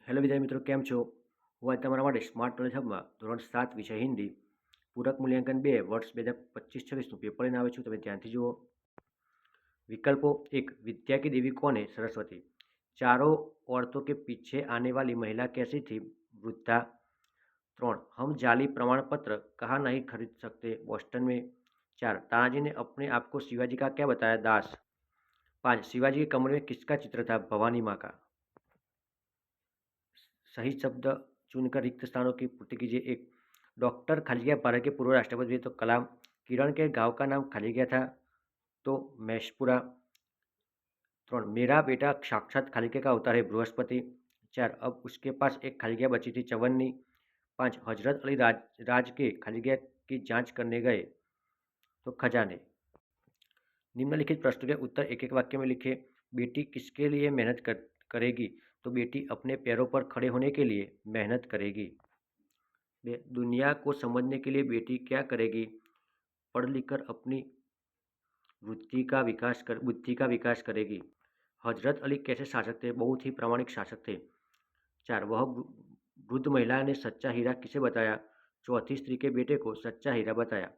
Hello વિદ્યાર્થી મિત્રો, કેમ છો? હું આજે તમારા માટે સ્માર્ટ નોલેજ હબમાં ધોરણ 7 વિષય હિન્દી પૂરક મૂલ્યાંકન 2 વર્ષ 2025-26નું પેપર લઈને આવ્યો છું. તમે ધ્યાનથી જુઓ. વિકલ્પો 1, विद्या की देवी कौन है? सरस्वती. चारों औरतों के पीछे आने वाली महिला कैसी थी? वृद्धा. 3, हम जाली प्रमाण पत्र कहाँ नहीं खरीद सकते? बोस्टन में. 4, तानाजी ने अपने आप को शिवाजी का क्या बताया? दास. 5, शिवाजी के कमरे में किसका चित्र था? भवानी माँ का. सही शब्द चुनकर रिक्त स्थानों की पूर्ति कीजिए. 1, डॉक्टर खाली गया भारत के पूर्व राष्ट्रपति तो कलाम. किरण के गांव का नाम खाली गया था तो मैशपुरा. 3, मेरा बेटा साक्षात खाली गया का अवतार है बृहस्पति. 4, अब उसके पास एक खाली गया बची थी चवन्नी. 5, हजरत अली राज के खाली गया की जांच करने गए तो खजाने. निम्नलिखित प्रश्नों के उत्तर एक एक वाक्य में लिखे. बेटी किसके लिए मेहनत करेगी? तो बेटी अपने पैरों पर खड़े होने के लिए मेहनत करेगी. दुनिया को समझने के लिए बेटी क्या करेगी? पढ़ लिखकर अपनी बुद्धि का विकास करेगी. हजरत अली कैसे शासक थे? बहुत ही प्रामाणिक शासक थे. 4, वह वृद्ध महिला ने सच्चा हीरा किसे बताया? चौथी स्त्री के बेटे को सच्चा हीरा बताया.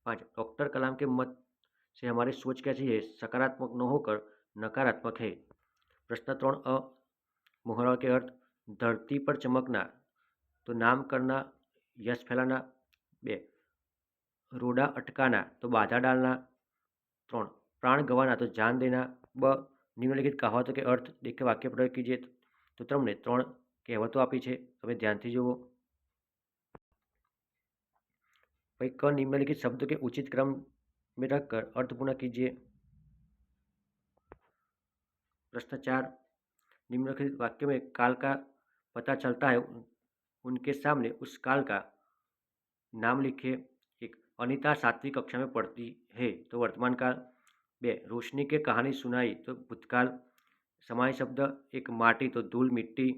5, डॉक्टर कलाम के मत से हमारी सोच कैसी है? सकारात्मक न होकर नकारात्मक है. प्रश्न 3 अ, मोहरा के अर्थ. धरती पर चमकना तो नाम करना, यश फैलाना. 2, रोड़ा अटकाना तो बाधा डालना. 3, प्राण गंवाना तो जान देना. ब, निम्नलिखित कहावतों के अर्थ देखे वाक्य प्रयोग कीजिए. तो તમને 3 કહેવતો આપી છે, તમે ધ્યાનથી જુઓ. भाई क, निम्नलिखित शब्दों के उचित क्रम में रखकर अर्थपूर्ण कीजिए. प्रश्न 4, निम्नलिखित वाक्य में काल का पता चलता है, उनके सामने उस काल का नाम लिखिए. 1, अनीता 7वीं कक्षा में पढ़ती है तो वर्तमान काल. 2, रोशनी के कहानी सुनाई तो भूतकाल. समाय शब्द 1, माटी तो धूल मिट्टी.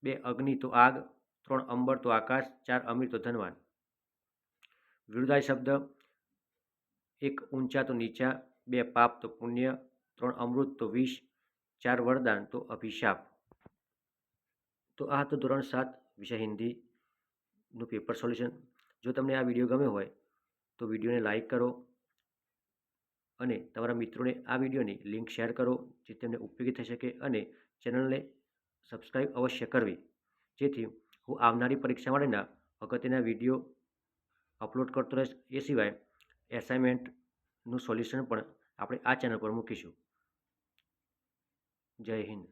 2, अग्नि तो आग. 3, अंबर तो आकाश. 4, अमीर तो धनवान. विरुद्धाय शब्द 1, ऊंचा तो नीचा. 2, पाप तो पुण्य. 3, अमृत तो विष. 4, वरदान तो अभिशाप. तो आ तो ધોરણ 7 વિષય હિન્દીનું પેપર સોલ્યુશન. જો તમને આ વિડીયો ગમ્યો હોય તો વિડીયોને લાઇક કરો અને તમારા મિત્રોને આ વિડીયોની લિંક શેર કરો, જેથી તેમને ઉપયોગી થઈ શકે. અને ચેનલને સબસ્ક્રાઈબ અવશ્ય કરવી, જેથી હું આવનારી પરીક્ષા માટેના અગત્યના વિડીયો અપલોડ કરતો રહીશ. એ સિવાય એસાઇનમેન્ટનું સોલ્યુશન પણ આપણે આ ચેનલ પર મૂકીશું. જય હિન્દ.